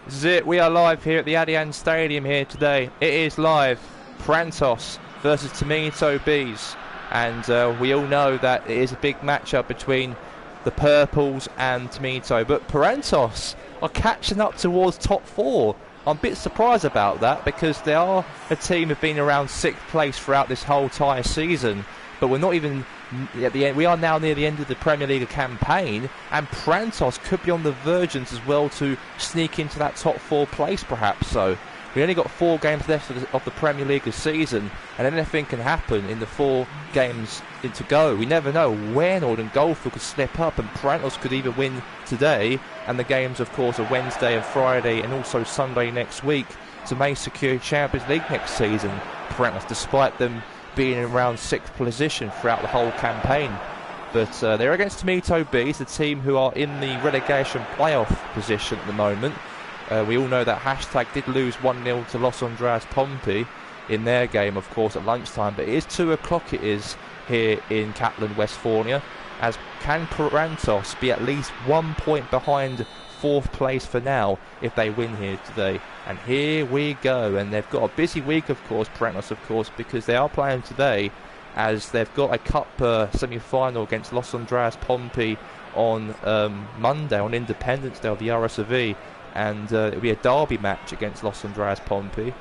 This is it. We are live here at the Allianz Stadium here today. It is live. Puerantos versus Tominto Bees. And we all know that it is a big matchup between the Purples and Tominto. But Puerantos are catching up towards top four. I'm a bit surprised about that because they are a team who've been around 6th place throughout this whole entire season. But we're not even at the end. We are now near the end of the Premier League campaign, and Puerantos could be on the verge as well to sneak into that top 4 place, perhaps. So we only got 4 games left of the Premier League season, and anything can happen in the 4 games to go. We never know. Waynord and Goldfield could slip up, and Puerantos could either win today, and the games, of course, are Wednesday and Friday, and also Sunday next week, to may secure Champions League next season. Puerantos, despite them being around 6th position throughout the whole campaign. But they're against Tominto Bees, the team who are in the relegation playoff position at the moment. We all know that Hashtag did lose 1-0 to Los Andreas Pompey in their game, of course, at lunchtime. But it is 2 o'clock it is here in Kaplan, Westphalia. As can Puerantos be at least 1 point behind 4th place for now if they win here today? And here we go, and they've got a busy week, of course, Puerantos, of course, because they are playing today, as they've got a cup semi-final against Los Andreas Pompey on Monday, on Independence Day of the RSV, and it'll be a derby match against Los Andreas Pompey,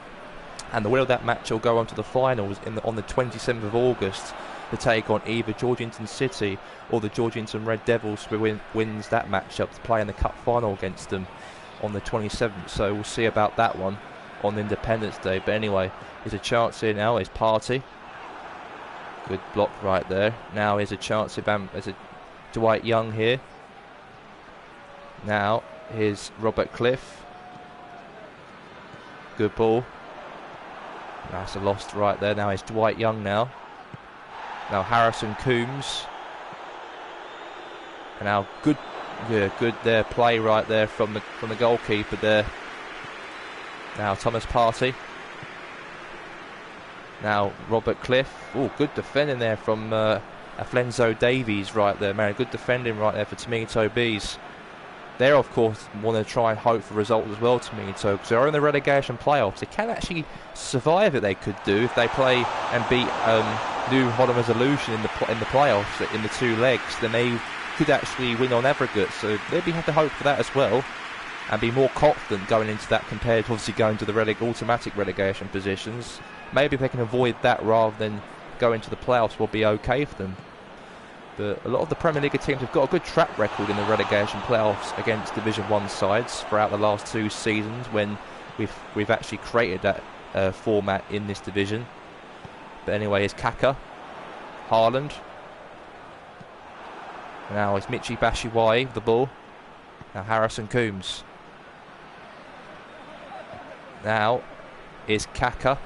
and the winner of that match will go on to the finals on the 27th of August to take on either Georgetown City or the Georgetown Red Devils, who wins that matchup to play in the cup final against them on the 27th. So we'll see about that one on Independence Day. But anyway, there's a chance here now. It's Party. Good block right there. Now here's a chance if there's a Dwight Young here. Now here's Robert Cliff. Good ball. That's a lost right there. Now it's Dwight Young now. Now Harrison Coombs. And now good there play right there from the goalkeeper there. Now Thomas Partey. Now Robert Cliff. Oh, good defending there from Aflenzo Davies right there, man. Good defending right there for Tominto Bees. They, of course, want to try and hope for results as well, Tominto, because they're in the relegation playoffs. They can actually survive it, they could do, if they play and beat New Holland Resolution in the playoffs in the 2 legs. Then they could actually win on aggregate, so they'd have to hope for that as well and be more confident going into that compared to obviously going to the automatic relegation positions. Maybe if they can avoid that rather than go into the playoffs, will be okay for them. But a lot of the Premier League teams have got a good track record in the relegation playoffs against Division 1 sides throughout the last 2 seasons when we've actually created that format in this division. But anyway, it's Kaka, Haaland. Now it's Michi Batshuayi with the ball. Now Harrison Coombs. Now is Kaka.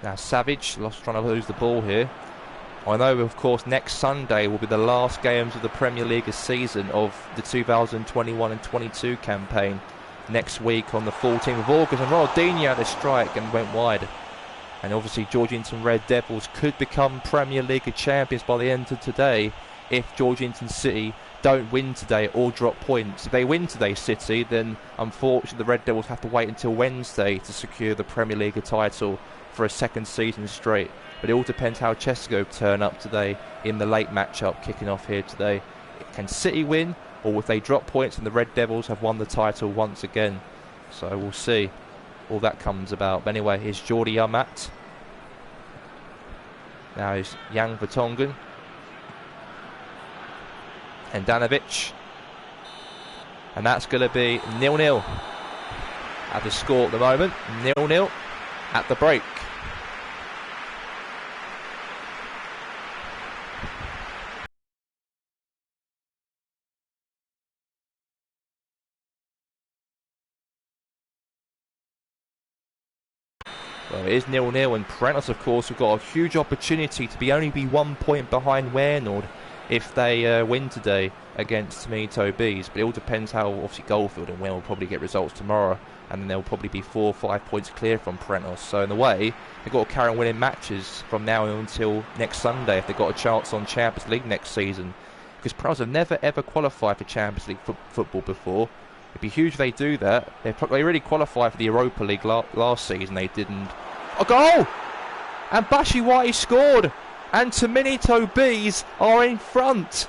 Now Savage, trying to lose the ball here. I know, of course, next Sunday will be the last games of the Premier League season of the 2021 and 22 campaign. Next week on the 14th of August, and Ronaldinho had a strike and went wide. And obviously Georgetown Red Devils could become Premier League champions by the end of today if Georgetown City don't win today or drop points. If they win today, City, then unfortunately the Red Devils have to wait until Wednesday to secure the Premier League title for a 2nd season straight. But it all depends how Chesco turn up today in the late matchup kicking off here today. Can City win, or if they drop points and the Red Devils have won the title once again? So we'll see. All that comes about. But anyway, here's Jordi Amat. Now here's Yang Vertonghen. And Danovic. And that's going to be 0-0 at the score at the moment. 0-0 at the break. Well, it is 0-0, and Puerantos, of course, have got a huge opportunity to only be 1 point behind Waynord if they win today against Tominto Bees. But it all depends how, obviously, Goldfield and Waynord will probably get results tomorrow, and then they'll probably be 4 or 5 points clear from Puerantos. So in a way, they've got to carry on winning matches from now until next Sunday if they've got a chance on Champions League next season. Because Puerantos have never ever qualified for Champions League football before. It'd be huge if they do that. They really qualified for the Europa League last season. They didn't. A goal! And Bashiwai scored! And Tominto Bees are in front!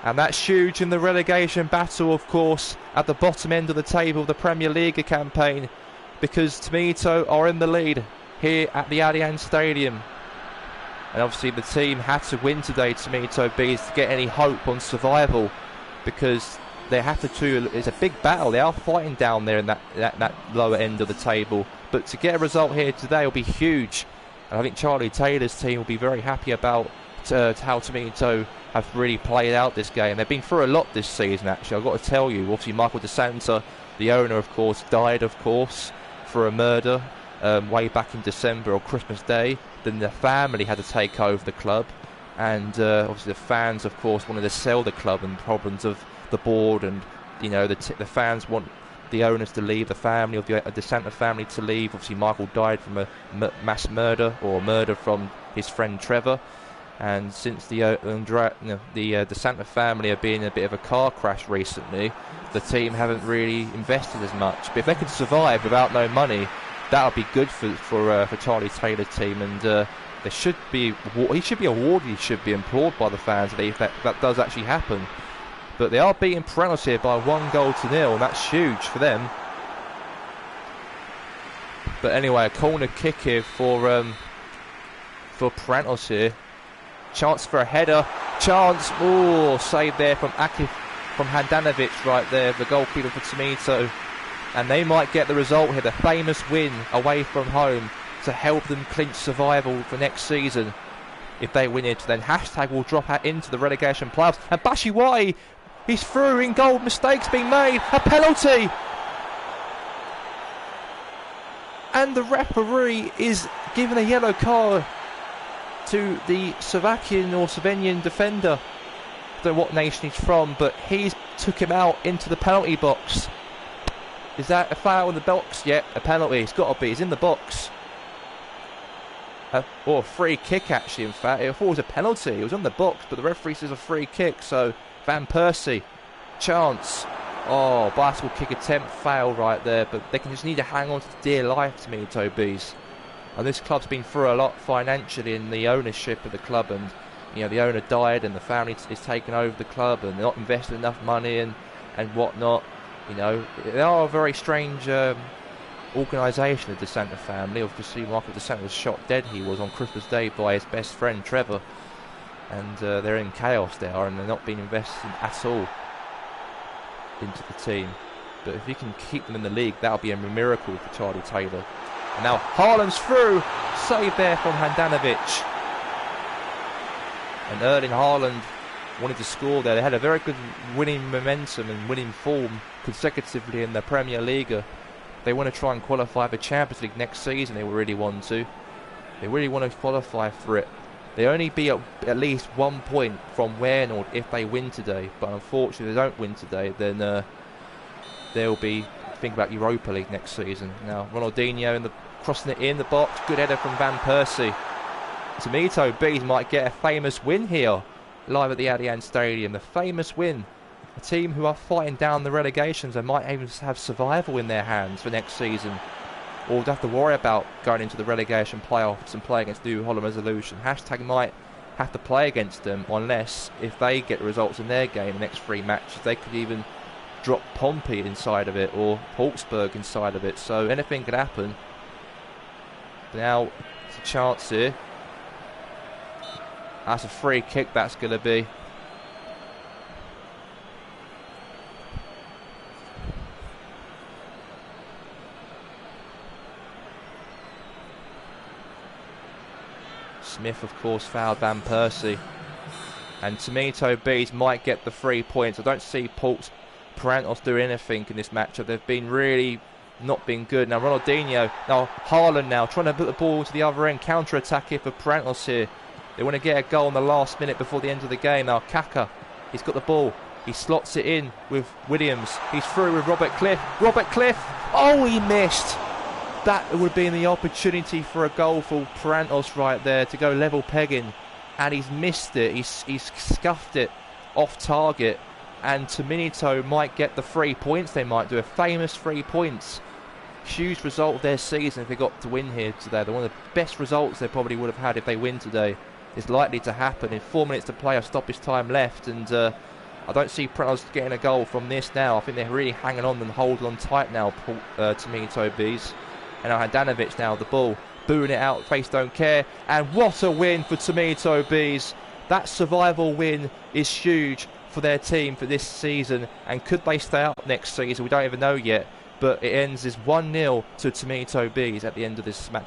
And that's huge in the relegation battle, of course, at the bottom end of the table of the Premier League campaign, because Tominto are in the lead here at the Allianz Stadium. And obviously the team had to win today, Tominto Bees, to get any hope on survival, because they have to. It's a big battle. They are fighting down there in that lower end of the table. But to get a result here today will be huge. And I think Charlie Taylor's team will be very happy about how Tominto have really played out this game. They've been through a lot this season, actually. I've got to tell you. Obviously, Michael De Santa, the owner, of course, died, of course, for a murder way back in December or Christmas Day. Then the family had to take over the club. And obviously the fans, of course, wanted to sell the club, and problems of the board, and the fans want the owners to leave, the family of the Santa family to leave. Obviously Michael died from a mass murder, or murder from his friend Trevor. And since the Santa family have been in a bit of a car crash recently, the team haven't really invested as much. But if they could survive without no money, that would be good for Charlie Taylor's team. And he should be awarded, he should be implored by the fans if that does actually happen. But they are beating Puerantos here by 1-0, and that's huge for them. But anyway, a corner kick here for Puerantos here. Chance for a header. Chance. Oh, save there from Handanovic right there, the goalkeeper for Tominto. And they might get the result here, the famous win away from home, to help them clinch survival for next season. If they win it, then hashtag will drop out into the relegation playoffs. And Bashiwai, he's through in goal. Mistakes being made. A penalty. And the referee is giving a yellow card to the Slovakian or Slovenian defender. I don't know what nation he's from, but he's took him out into the penalty box. Is that a foul in the box? Yeah, a penalty. It's got to be. He's in the box. Or a free kick, actually, in fact. I thought it was a penalty. It was on the box, but the referee says a free kick. So, Van Persie, chance. Oh, bicycle kick attempt, fail right there. But they can just need to hang on to dear life, Tominto Bees. And this club's been through a lot financially in the ownership of the club. And, the owner died and the family is taking over the club, and they're not investing enough money and whatnot. They are a very strange organisation, the De Santa family. Obviously, Michael De Santa was shot dead, he was, on Christmas Day by his best friend Trevor. And they're in chaos there, and they're not being invested at all into the team. But if you can keep them in the league, that'll be a miracle for Charlie Taylor. And now Haaland's through, save there from Handanovic. And Erling Haaland wanted to score there. They had a very good winning momentum and winning form consecutively in the Premier League. They want to try and qualify for Champions League next season. They really want to. They really want to qualify for it. They only be at least 1 point from Puerantos if they win today. But unfortunately, if they don't win today, then they'll be thinking about Europa League next season. Now, Ronaldinho crossing it in the box. Good header from Van Persie. Tominto Bees might get a famous win here, live at the Allianz Stadium. The famous win. A team who are fighting down the relegations and might even have survival in their hands for next season. Or would have to worry about going into the relegation playoffs and play against New Holland Resolution. Hashtag might have to play against them, unless if they get the results in their game, the next 3 matches, they could even drop Pompey inside of it, or Augsburg inside of it. So anything could happen. Now, it's a chance here. That's a free kick, that's going to be. Smith, of course, fouled Van Persie. And Tominto Bees might get the 3 points. I don't see Puerantos do anything in this matchup. They've been really not been good. Now Ronaldinho, now Haaland now trying to put the ball to the other end. Counter-attack here for Puerantos here. They want to get a goal in the last minute before the end of the game. Now Kaka, he's got the ball. He slots it in with Williams. He's through with Robert Cliff. Robert Cliff, oh, he missed. That would have been the opportunity for a goal for Puerantos right there to go level pegging. And he's missed it. He's scuffed it off target. and Tominto might get the 3 points. They might do a famous 3 points. Huge result of their season if they got to win here today. They're one of the best results they probably would have had if they win today. It's likely to happen. In 4 minutes to play, a stoppage time left, and I don't see Puerantos getting a goal from this now. I think they're really hanging on and holding on tight now, Tominto Bees. And now Handanovic now, the ball, booing it out, face don't care. And what a win for Tominto Bees. That survival win is huge for their team for this season. And could they stay up next season? We don't even know yet. But it ends as 1-0 to Tominto Bees at the end of this match.